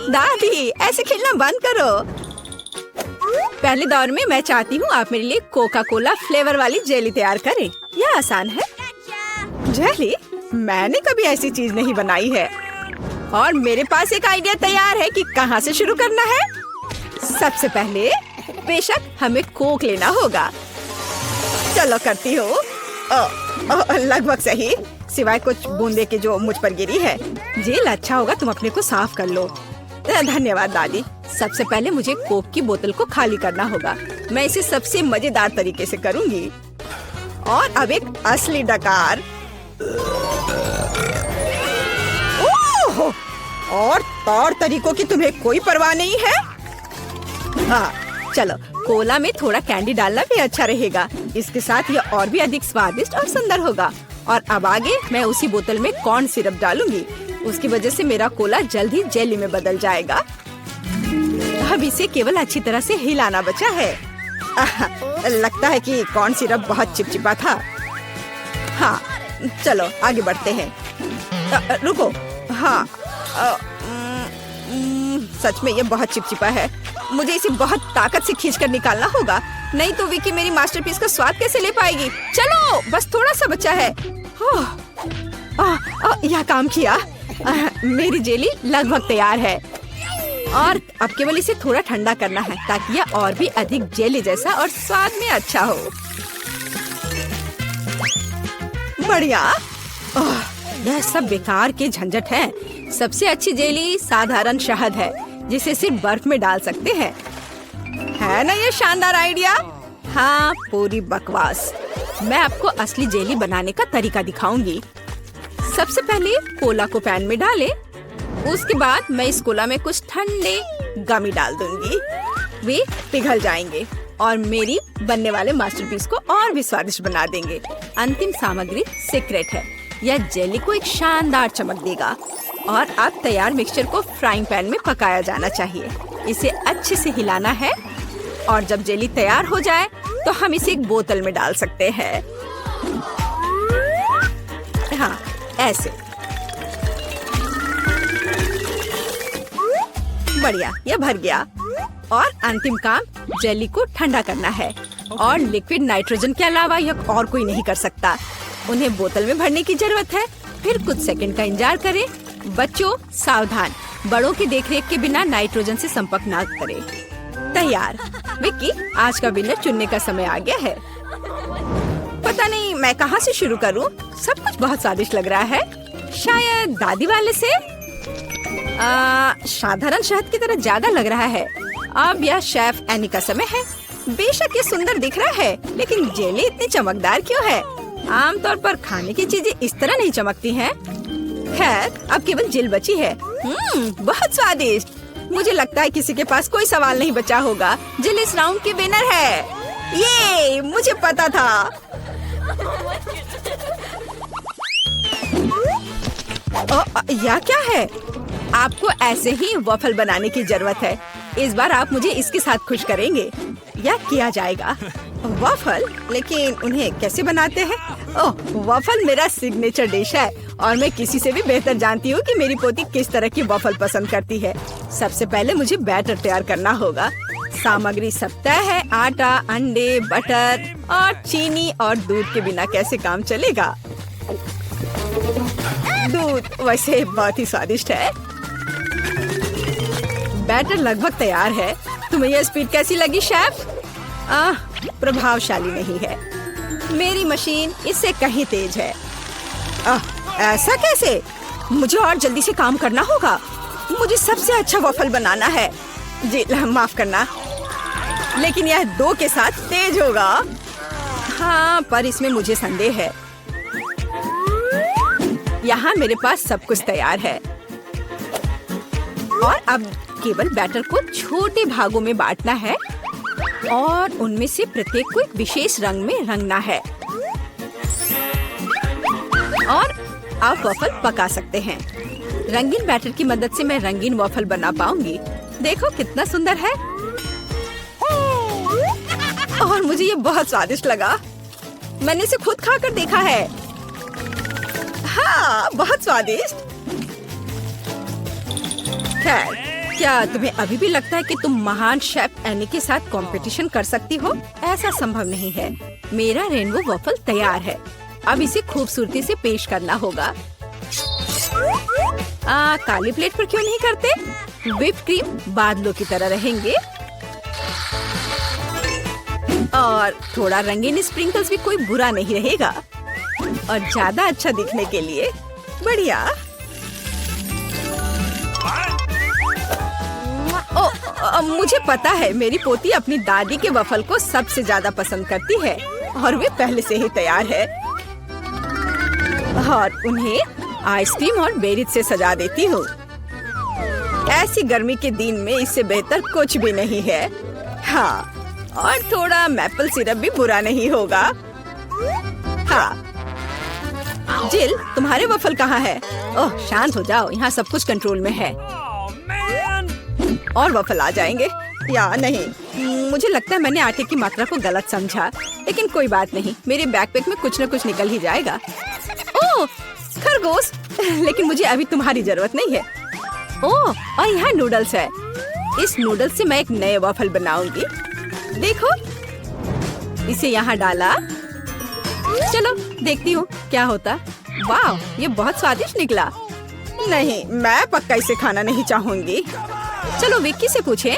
दादी, ऐसे खेलना बंद करो। पहले दौर में मैं चाहती हूँ आप मेरे लिए कोका कोला फ्लेवर वाली जेली तैयार करें। यह आसान है। जेली? मैंने कभी ऐसी चीज नहीं बनाई है। और मेरे पास एक आइडिया तैयार है कि कहाँ से शुरू करना है। सबसे पहले बेशक हमें कोक लेना होगा। चलो करती हो। लगभग सही, सिवाय कुछ बूंदे के जो मुझ पर गिरी है। जेल अच्छा होगा, तुम अपने को साफ कर लो। धन्यवाद दादी। सबसे पहले मुझे कोक की बोतल को खाली करना होगा। मैं इसे सबसे मजेदार तरीके से करूंगी। और अब एक असली डकार। ओह! और तौर तरीकों की तुम्हें कोई परवाह नहीं है? हाँ, चलो कोला में थोड़ा कैंडी डालना भी अच्छा रहेगा। इसके साथ यह और भी अधिक स्वादिष्ट और सुंदर होगा। और अब आगे मैं उसी बोतल में कॉर्न सिरप डालूंगी। उसकी वजह से मेरा कोला जल्द ही जेली में बदल जाएगा। अब इसे केवल अच्छी तरह से हिलाना बचा है। लगता है कि कॉर्न सिरप बहुत चिपचिपा था। हाँ, चलो आगे बढ़ते हैं। रुको। हाँ, सच में ये बहुत चिपचिपा है। मुझे इसे बहुत ताकत से खींचकर निकालना होगा, नहीं तो विकी मेरी मास्टरपीस का स्वाद कैसे ले पाएगी। चलो, बस थोड़ा सा बचा है। यह काम किया। मेरी जेली लगभग तैयार है। और अब केवल इसे थोड़ा ठंडा करना है ताकि यह और भी अधिक जेली जैसा और स्वाद में अच्छा हो। बढ़िया। यह सब बेकार के झंझट है। सबसे अच्छी जेली साधारण शहद है, जिसे सिर्फ बर्फ में डाल सकते हैं। है ना ये शानदार आइडिया? हाँ, पूरी बकवास। मैं आपको असली जेली बनाने का तरीका दिखाऊंगी। सबसे पहले कोला को पैन में डालें। उसके बाद मैं इस कोला में कुछ ठंडे गमी डाल दूंगी। वे पिघल जाएंगे और मेरी बनने वाले मास्टरपीस को और भी स्वादिष्ट बना देंगे। अंतिम सामग्री सीक्रेट है। यह जेली को एक शानदार चमक देगा। और अब तैयार मिक्सचर को फ्राइंग पैन में पकाया जाना चाहिए। इसे अच्छे से हिलाना है। और जब जेली तैयार हो जाए तो हम इसे एक बोतल में डाल सकते हैं। हाँ, ऐसे। बढ़िया, यह भर गया। और अंतिम काम जेली को ठंडा करना है। और लिक्विड नाइट्रोजन के अलावा यह और कोई नहीं कर सकता। उन्हें बोतल में भरने की जरूरत है। फिर कुछ सेकंड का इंतजार करें। बच्चों सावधान, बड़ों की देखरेख के बिना नाइट्रोजन से संपर्क न करें। तैयार। विक्की, आज का विनर चुनने का समय आ गया है। पता नहीं मैं कहाँ से शुरू करूँ। सब कुछ बहुत स्वादिष्ट लग रहा है। शायद दादी वाले से। साधारण शहद की तरह ज्यादा लग रहा है। अब यह शेफ एनी का समय है। बेशक ये सुंदर दिख रहा है, लेकिन जेली इतनी चमकदार क्यों है? आमतौर पर खाने की चीजें इस तरह नहीं चमकती हैं। खैर, अब केवल जेल बची है। बहुत स्वादिष्ट। मुझे लगता है किसी के पास कोई सवाल नहीं बचा होगा। जेल इस राउंड की विनर है। ये मुझे पता था। यह क्या है? आपको ऐसे ही वॉफल बनाने की जरूरत है। इस बार आप मुझे इसके साथ खुश करेंगे। यह किया जाएगा। वॉफल? लेकिन उन्हें कैसे बनाते हैं? ओह, वॉफल मेरा सिग्नेचर डिश है और मैं किसी से भी बेहतर जानती हूँ कि मेरी पोती किस तरह की वॉफल पसंद करती है। सबसे पहले मुझे बैटर तैयार करना होगा। सामग्री सब तय है। आटा, अंडे, बटर और चीनी और दूध के बिना कैसे काम चलेगा? दूध वैसे बहुत ही स्वादिष्ट है। बैटर लगभग तैयार है। तुम्हें यह स्पीड कैसी लगी शेफ? प्रभावशाली नहीं है। मेरी मशीन इससे कहीं तेज है। ऐसा कैसे? मुझे और जल्दी से काम करना होगा। मुझे सबसे अच्छा वॉफल बनाना है। जी माफ करना, लेकिन यह 2 के साथ तेज होगा। हाँ, पर इसमें मुझे संदेह है। यहाँ मेरे पास सब कुछ तैयार है। और अब केवल बैटर को छोटे भागों में बांटना है और उनमें से प्रत्येक को एक विशेष रंग में रंगना है। और आप वॉफल पका सकते हैं। रंगीन बैटर की मदद से मैं रंगीन वॉफल बना पाऊंगी। देखो कितना सुंदर है। और मुझे ये बहुत स्वादिष्ट लगा। मैंने इसे खुद खाकर देखा है। हाँ, बहुत स्वादिष्ट। खैर, क्या तुम्हें अभी भी लगता है कि तुम महान शेफ एनी के साथ कंपटीशन कर सकती हो? ऐसा संभव नहीं है। मेरा रेनबो वॉफल तैयार है। अब इसे खूबसूरती से पेश करना होगा। काली प्लेट पर क्यों नहीं करते? व्हिप क्रीम बादलों की तरह रहेंगे और थोड़ा रंगीन स्प्रिंकल्स भी कोई बुरा नहीं रहेगा। और ज्यादा अच्छा दिखने के लिए बढ़िया। मुझे पता है, मेरी पोती अपनी दादी के वफल को सबसे ज्यादा पसंद करती है और वे पहले से ही तैयार है। और उन्हें आइसक्रीम और बेरीज से सजा देती हूँ। ऐसी गर्मी के दिन में इससे बेहतर कुछ भी नहीं है। हाँ, और थोड़ा मैपल सिरप भी बुरा नहीं होगा। हाँ, जिल, तुम्हारे वफल कहाँ है? ओह, शांत हो जाओ, यहाँ सब कुछ कंट्रोल में है। और वफल आ जाएंगे या नहीं? मुझे लगता है मैंने आटे की मात्रा को गलत समझा, लेकिन कोई बात नहीं, मेरे बैकपैक में कुछ न कुछ निकल ही जाएगा। ओह, खरगोश, लेकिन मुझे अभी तुम्हारी जरूरत नहीं है। ओह, और यहाँ नूडल्स है। इस नूडल्स से मैं एक नए वफल बनाऊंगी। देखो, इसे यहाँ डाला। चलो देखती हूँ क्या होता। वाह, ये बहुत स्वादिष्ट निकला। नहीं, मैं पक्का इसे खाना नहीं चाहूंगी। चलो विक्की से पूछें।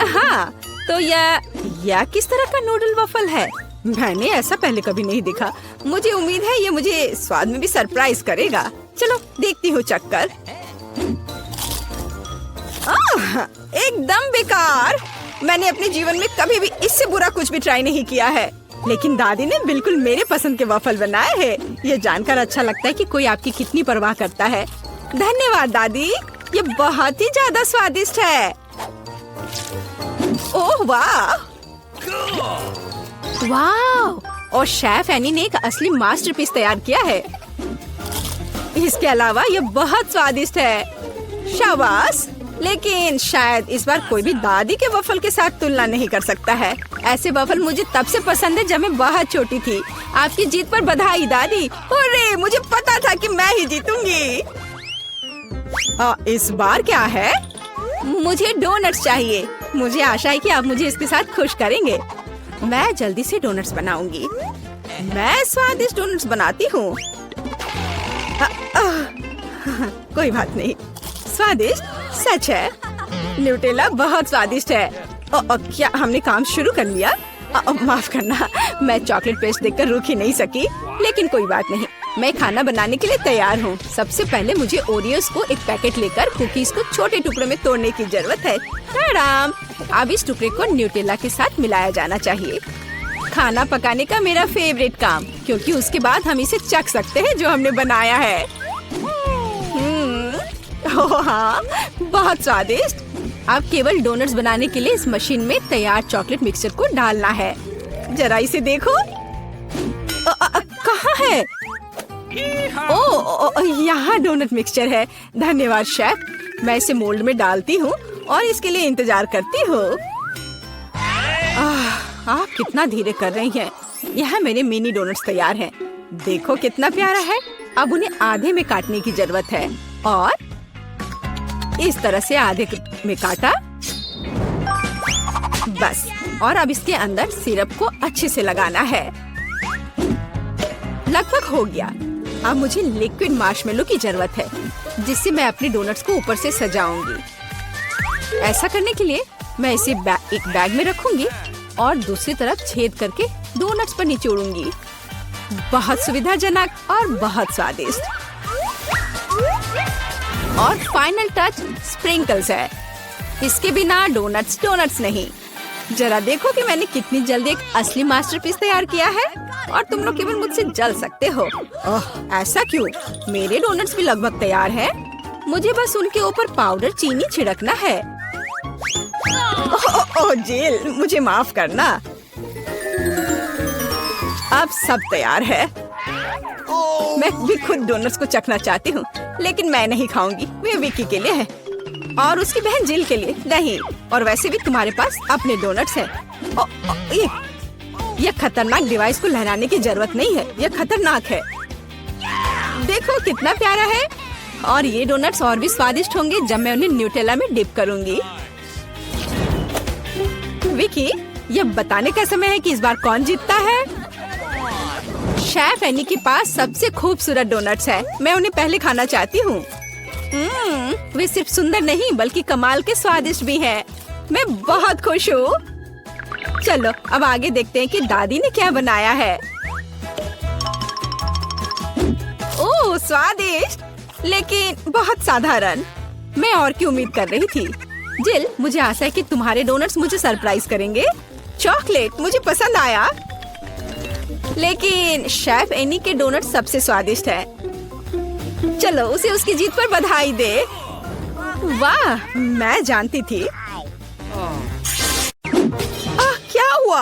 हाँ, तो यह किस तरह का नूडल वफल है? मैंने ऐसा पहले कभी नहीं देखा। मुझे उम्मीद है ये मुझे स्वाद में भी सरप्राइज करेगा। चलो देखती हूँ चक्कर। एकदम बेकार। मैंने अपने जीवन में कभी भी इससे बुरा कुछ भी ट्राई नहीं किया है, लेकिन दादी ने बिल्कुल मेरे पसंद के वफल बनाए हैं। ये जानकर अच्छा लगता है कि कोई आपकी कितनी परवाह करता है। धन्यवाद दादी, ये बहुत ही ज्यादा स्वादिष्ट है। ओह वाह, वाह! और शेफ एनी ने एक असली मास्टरपीस तैयार किया है। इसके अलावा ये बहुत स्वादिष्ट है। शाबाश! लेकिन शायद इस बार कोई भी दादी के वफल के साथ तुलना नहीं कर सकता है। ऐसे वफल मुझे तब से पसंद है जब मैं बहुत छोटी थी। आपकी जीत पर बधाई दादी। अरे, मुझे पता था कि मैं ही जीतूंगी। इस बार क्या है? मुझे डोनट्स चाहिए। मुझे आशा है कि आप मुझे इसके साथ खुश करेंगे। मैं जल्दी से डोनट्स बनाऊंगी। मैं स्वादिष्ट डोनट्स बनाती हूँ। कोई बात नहीं, स्वादिष्ट सच है। न्यूटेला बहुत स्वादिष्ट है। क्या हमने काम शुरू कर लिया? माफ करना, मैं चॉकलेट पेस्ट देखकर रुक ही नहीं सकी, लेकिन कोई बात नहीं, मैं खाना बनाने के लिए तैयार हूँ। सबसे पहले मुझे ओरियोस को एक पैकेट लेकर कुकीज को छोटे टुकड़ों में तोड़ने की जरूरत है। आराम। अब इस टुकड़े को न्यूटेला के साथ मिलाया जाना चाहिए। खाना पकाने का मेरा फेवरेट काम, क्योंकि उसके बाद हम इसे चख सकते हैं जो हमने बनाया है। ओह हाँ, बहुत स्वादिष्ट। अब केवल डोनट्स बनाने के लिए इस मशीन में तैयार चॉकलेट मिक्सचर को डालना है। जरा इसे देखो। कहाँ है? ओह, यहाँ डोनट मिक्सचर है। धन्यवाद शेफ। मैं इसे मोल्ड में डालती हूँ और इसके लिए इंतजार करती हूँ। आप कितना धीरे कर रही हैं। यहाँ मेरे मिनी डोनट्स तैयार हैं। देखो कितना प्यारा है। अब उन्हें आधे में काटने की जरूरत है और इस तरह से आधे में काटा। बस, और अब इसके अंदर सिरप को अच्छे से लगाना है। लगभग हो गया। अब मुझे लिक्विड मार्शमेलो की जरूरत है, जिससे मैं अपने डोनट्स को ऊपर से सजाऊंगी। ऐसा करने के लिए मैं इसे एक बैग में रखूंगी और दूसरी तरफ छेद करके डोनट्स पर निचोड़ूंगी। बहुत सुविधाजनक और बहुत स्वादिष्ट। और फाइनल टच स्प्रिंकल्स है। इसके बिना डोनट्स डोनट्स नहीं। जरा देखो कि मैंने कितनी जल्दी एक असली मास्टरपीस तैयार किया है और तुम लोग केवल मुझसे जल सकते हो। ओह, ऐसा क्यों? मेरे डोनट्स भी लगभग तैयार हैं। मुझे बस उनके ऊपर पाउडर चीनी छिड़कना है। ओह जेल, मुझे माफ करना। अब सब तैयार है। मैं भी खुद डोनट्स को चखना चाहती हूँ, लेकिन मैं नहीं खाऊंगी। वे विक्की के लिए है और उसकी बहन जिल के लिए नहीं। और वैसे भी तुम्हारे पास अपने डोनट्स हैं। ये खतरनाक डिवाइस को लहराने की जरूरत नहीं है। यह खतरनाक है। देखो कितना प्यारा है। और ये डोनट्स और भी स्वादिष्ट होंगे जब मैं उन्हें न्यूटेला में डिप करूंगी। विकी, ये बताने का समय है कि इस बार कौन जीतता है। शेफ एनी के पास सबसे खूबसूरत डोनट्स है। मैं उन्हें पहले खाना चाहती हूँ। वे सिर्फ सुंदर नहीं बल्कि कमाल के स्वादिष्ट भी हैं। मैं बहुत खुश हूँ। चलो अब आगे देखते हैं कि दादी ने क्या बनाया है। ओह स्वादिष्ट, लेकिन बहुत साधारण। मैं और की उम्मीद कर रही थी। जिल, मुझे आशा है कि तुम्हारे डोनट्स मुझे सरप्राइज करेंगे। चॉकलेट मुझे पसंद आया, लेकिन शेफ एनी के डोनट सबसे स्वादिष्ट है। चलो उसे उसकी जीत पर बधाई दे। वाह, मैं जानती थी। क्या हुआ?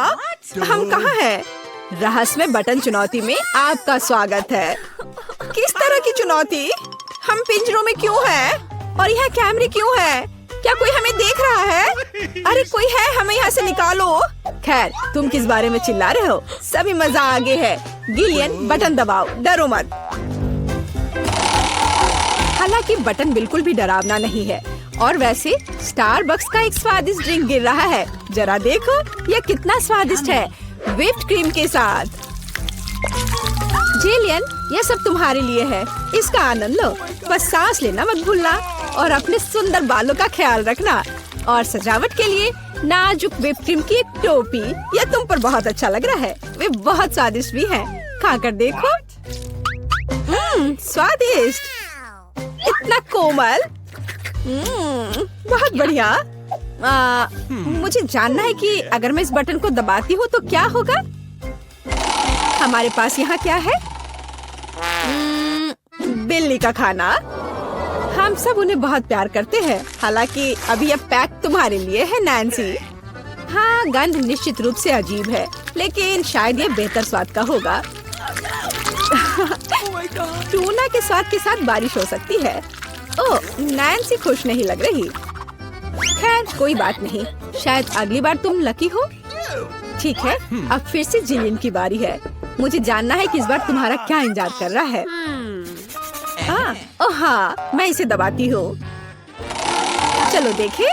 हम कहाँ हैं? रहस्यमय बटन चुनौती में आपका स्वागत है। किस तरह की चुनौती? हम पिंजरों में क्यों हैं? और यह कैमरे क्यों हैं? क्या कोई हमें देख रहा है? अरे कोई है, हमें यहाँ से निकालो। खैर, तुम किस बारे में चिल्ला रहे हो? सभी मजा आगे है। गिलियन, बटन दबाओ, डरो मत। हालांकि बटन बिल्कुल भी डरावना नहीं है। और वैसे स्टारबक्स का एक स्वादिष्ट ड्रिंक गिर रहा है। जरा देखो, यह कितना स्वादिष्ट है, व्हिप्ड क्रीम के साथ। जिलियन, यह सब तुम्हारे लिए है। इसका आनंद लो। बस सांस लेना मत भूलना और अपने सुंदर बालों का ख्याल रखना। और सजावट के लिए नाजुक व्हिप्ड क्रीम की एक टोपी। यह तुम पर बहुत अच्छा लग रहा है। वे बहुत स्वादिष्ट भी हैं। खाकर देखो। स्वादिष्ट, इतना कोमल। बहुत बढ़िया। मुझे जानना है कि अगर मैं इस बटन को दबाती हूँ तो क्या होगा। हमारे पास यहाँ क्या है? बिल्ली का खाना। हम सब उन्हें बहुत प्यार करते हैं। हालांकि अभी यह पैक तुम्हारे लिए है नैन्सी। हाँ, गंध निश्चित रूप से अजीब है, लेकिन शायद यह बेहतर स्वाद का होगा। टूना के स्वाद के साथ बारिश हो सकती है। ओह, नैन्सी खुश नहीं लग रही। खैर कोई बात नहीं, शायद अगली बार तुम लकी हो। ठीक है, अब फिर से जिलियन की बारी है। मुझे जानना है कि इस बार तुम्हारा क्या इंतजार कर रहा है। ओह हाँ, मैं इसे दबाती हूँ। चलो देखें।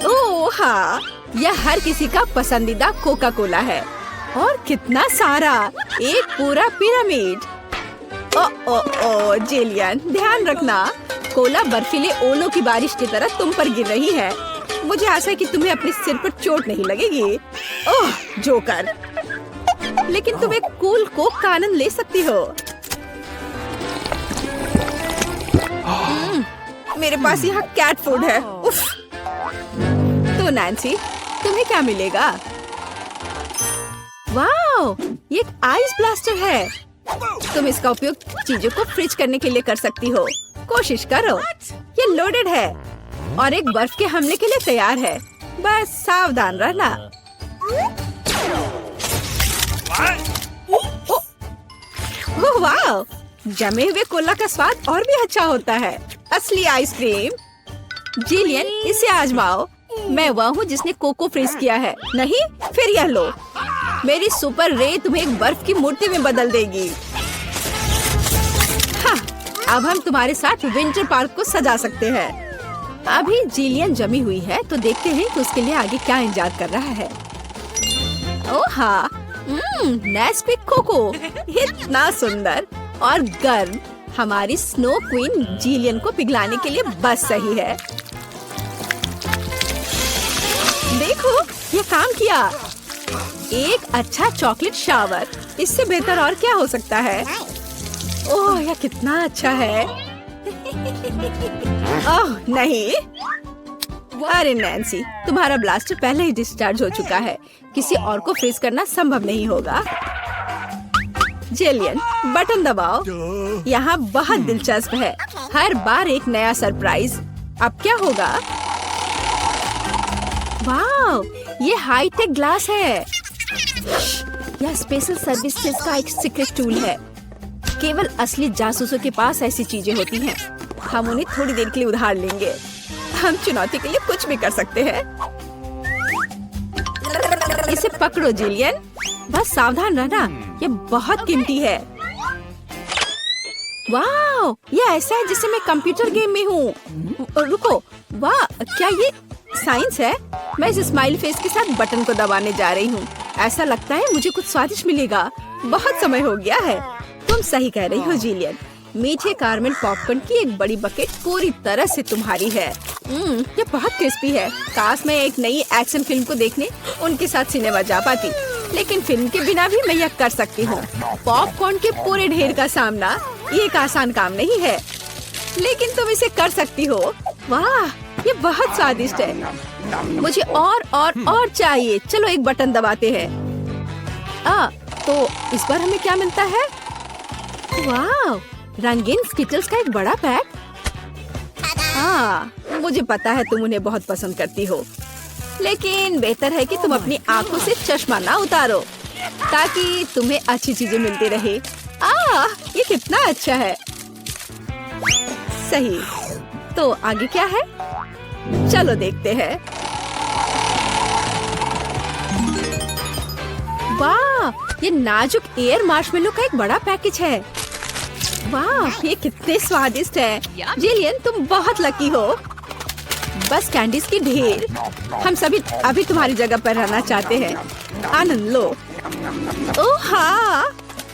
ओह हाँ, यह हर किसी का पसंदीदा कोका कोला है। और कितना सारा, एक पूरा पिरामिड। ओ जिलियन, ध्यान रखना, कोला बर्फीले ओलों की बारिश की तरह तुम पर गिर रही है। मुझे आशा है कि तुम्हें अपने सिर पर चोट नहीं लगेगी। ओह जोकर, लेकिन तुम एक कूल कोक का आनंद ले सकती हो। मेरे पास यहाँ कैट फूड है। उफ। तो नैन्सी, तुम्हें क्या मिलेगा? वाओ, ये एक आइस ब्लास्टर है। तुम इसका उपयोग चीजों को फ्रीज करने के लिए कर सकती हो। कोशिश करो। ये लोडेड है और एक बर्फ के हमले के लिए तैयार है। बस सावधान रहना। ओह वाह, जमे हुए कोला का स्वाद और भी अच्छा होता है। असली आइसक्रीम। जिलियन, इसे आजमाओ। मैं वह हूँ जिसने कोको फ्रीज किया है। नहीं, फिर यह लो। मेरी सुपर रे तुम्हें एक बर्फ की मूर्ति में बदल देगी। हाँ, अब हम तुम्हारे साथ विंटर पार्क को सजा सकते हैं। अभी जिलियन जमी हुई है, तो देखते हैं कि उसके लिए आगे क्या इंतजार कर रहा है। ओह हाँ, नेस्क्विक कोको, इतना सुंदर और गर्म। हमारी स्नो क्वीन जिलियन को पिघलाने के लिए बस सही है। देखो, ये काम किया। एक अच्छा चॉकलेट शावर, इससे बेहतर और क्या हो सकता है। ओह, यह कितना अच्छा है। ओह नहीं, अरे नैन्सी, तुम्हारा ब्लास्टर पहले ही डिस्चार्ज हो चुका है। किसी और को फ्रीज करना संभव नहीं होगा। जिलियन, बटन दबाओ। यहाँ बहुत दिलचस्प है। हर बार एक नया सरप्राइज। अब क्या होगा? वाह, ये हाईटेक ग्लास है। यह स्पेशल सर्विसेज का एक सीक्रेट टूल है। केवल असली जासूसों के पास ऐसी चीजें होती हैं। हम उन्हें थोड़ी देर के लिए उधार लेंगे। हम चुनौती के लिए कुछ भी कर सकते हैं। इसे पकड़ो जिलियन, बस सावधान रहना, ये बहुत कीमती है। वाह, वाह, ये ऐसा है जैसे मैं कंप्यूटर गेम में हूँ। रुको, वाह, क्या ये साइंस है? मैं इस स्माइल फेस के साथ बटन को दबाने जा रही हूँ। ऐसा लगता है मुझे कुछ स्वादिष्ट मिलेगा। बहुत समय हो गया है। तुम सही कह रही हो जिलियन। मीठे कारमेल पॉपकॉर्न की एक बड़ी बकेट पूरी तरह से तुम्हारी है। ये बहुत क्रिस्पी है। काश मैं एक नई एक्शन फिल्म को देखने उनके साथ सिनेमा जा पाती, लेकिन फिल्म के बिना भी मैं यह कर सकती हूँ। पॉपकॉर्न के पूरे ढेर का सामना ये एक आसान काम नहीं है, लेकिन तुम इसे कर सकती हो। वाह, ये बहुत स्वादिष्ट है। मुझे और चाहिए। चलो एक बटन दबाते हैं। तो इस बार हमें क्या मिलता है? वाह, रंगीन स्किटल्स का एक बड़ा पैक। मुझे पता है तुम उन्हें बहुत पसंद करती हो, लेकिन बेहतर है कि तुम अपनी आंखों से चश्मा ना उतारो ताकि तुम्हें अच्छी चीजें मिलती रहे। ये कितना अच्छा है। सही। तो आगे क्या है? चलो देखते हैं। वाह, ये नाजुक एयर मार्शमेलो का एक बड़ा पैकेज है। वाह, ये कितने स्वादिष्ट है। जिलियन, तुम बहुत लकी हो। बस कैंडीज की ढेर। हम सभी अभी तुम्हारी जगह पर रहना चाहते हैं। आनंद लो। ओह हाँ,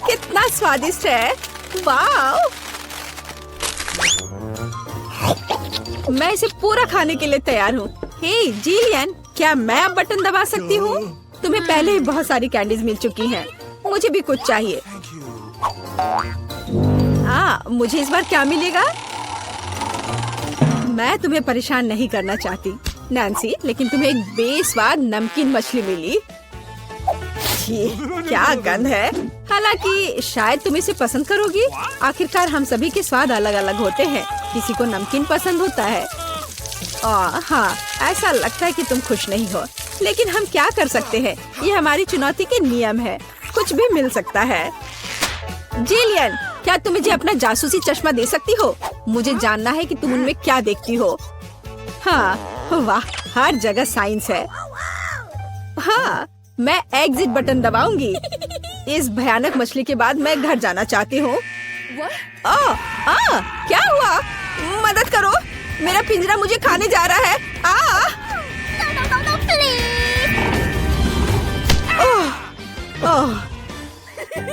कितना स्वादिष्ट है। वाह, मैं इसे पूरा खाने के लिए तैयार हूँ। हे जिलियन, क्या मैं अब बटन दबा सकती हूँ? तुम्हें पहले ही बहुत सारी कैंडीज मिल चुकी हैं। मुझे भी कुछ चाहिए। मुझे इस बार क्या मिलेगा? मैं तुम्हें परेशान नहीं करना चाहती नैन्सी, लेकिन तुम्हें एक बेस्वाद नमकीन मछली मिली। क्या गंध है। हालांकि शायद तुम इसे पसंद करोगी। आखिरकार हम सभी के स्वाद अलग अलग होते हैं। किसी को नमकीन पसंद होता है। हाँ, ऐसा लगता है कि तुम खुश नहीं हो, लेकिन हम क्या कर सकते हैं? ये हमारी चुनौती के नियम है। कुछ भी मिल सकता है। जिलियन, क्या तुम मुझे अपना जासूसी चश्मा दे सकती हो? मुझे जानना है कि तुम उनमें क्या देखती हो। हाँ, वाह, हर जगह साइंस है। हाँ, मैं एग्जिट बटन दबाऊंगी। इस भयानक मछली के बाद मैं घर जाना चाहती हूँ। क्या हुआ? मदद करो, मेरा पिंजरा मुझे खाने जा रहा है।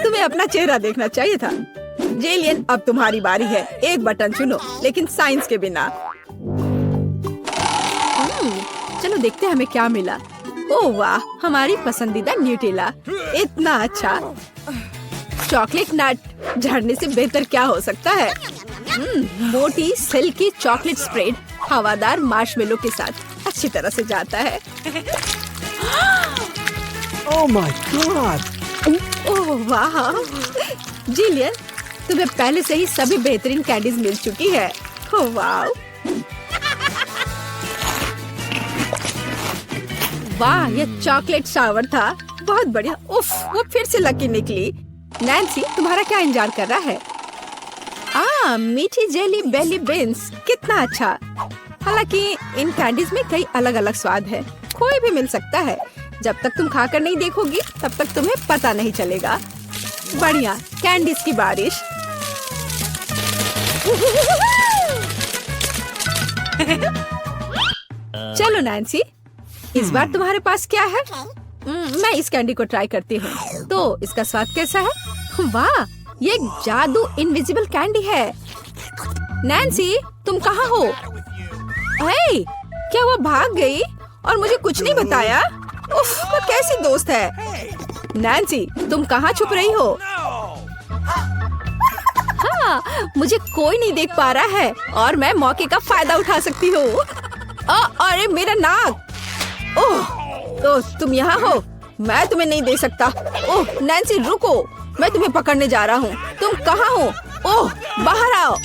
तुम्हें अपना चेहरा देखना चाहिए था। जिलियन, अब तुम्हारी बारी है। एक बटन चुनो, लेकिन साइंस के बिना। चलो देखते हैं हमें क्या मिला। ओह वाह, हमारी पसंदीदा न्यूटेला। इतना अच्छा। चॉकलेट नट झड़ने से बेहतर क्या हो सकता है? मोटी सिल्की चॉकलेट स्प्रेड हवादार मार्शमेलो के साथ अच्छी तरह से जाता है। Oh my God! ओह वाह, जिलियन, तुम्हें पहले से ही सभी बेहतरीन कैंडीज मिल चुकी है। ओह वाह, वाह, ये चॉकलेट शावर था। बहुत बढ़िया। उफ, वो फिर से लकी निकली। नैन्सी, तुम्हारा क्या इंतजार कर रहा है? मीठी जेली बेली बीन्स, कितना अच्छा। हालांकि इन कैंडीज में कई अलग अलग स्वाद है। कोई भी मिल सकता है। जब तक तुम खाकर नहीं देखोगी, तब तक तुम्हें पता नहीं चलेगा। बढ़िया, कैंडीज की बारिश। चलो नैन्सी, इस बार तुम्हारे पास क्या है? मैं इस कैंडी को ट्राई करती हूँ। तो इसका स्वाद कैसा है? वाह, ये एक जादू इनविजिबल कैंडी है। नैन्सी, तुम कहाँ हो? हे, क्या वो भाग गई और मुझे कुछ नहीं बताया? उफ, वो कैसी दोस्त है। नैन्सी, तुम कहाँ छुप रही हो? हाँ, मुझे कोई नहीं देख पा रहा है और मैं मौके का फायदा उठा सकती हूँ। अरे मेरा नाक! ओह, तो तुम यहाँ हो? मैं तुम्हें नहीं दे सकता। ओह नैन्सी, रुको, मैं तुम्हें पकड़ने जा रहा हूँ। तुम कहाँ हो? ओह, बाहर आओ।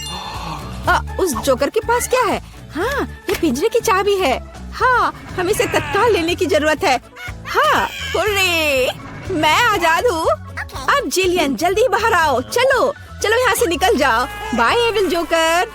उस जोकर के पास क्या है? हाँ, ये पिंजरे की चाबी है। हाँ, हमें इसे तत्काल लेने की जरूरत है। हाँ, हुर्रे, मैं आजाद हूँ। अब जिलियन, जल्दी बाहर आओ। चलो चलो, यहाँ से निकल जाओ। Bye evil joker.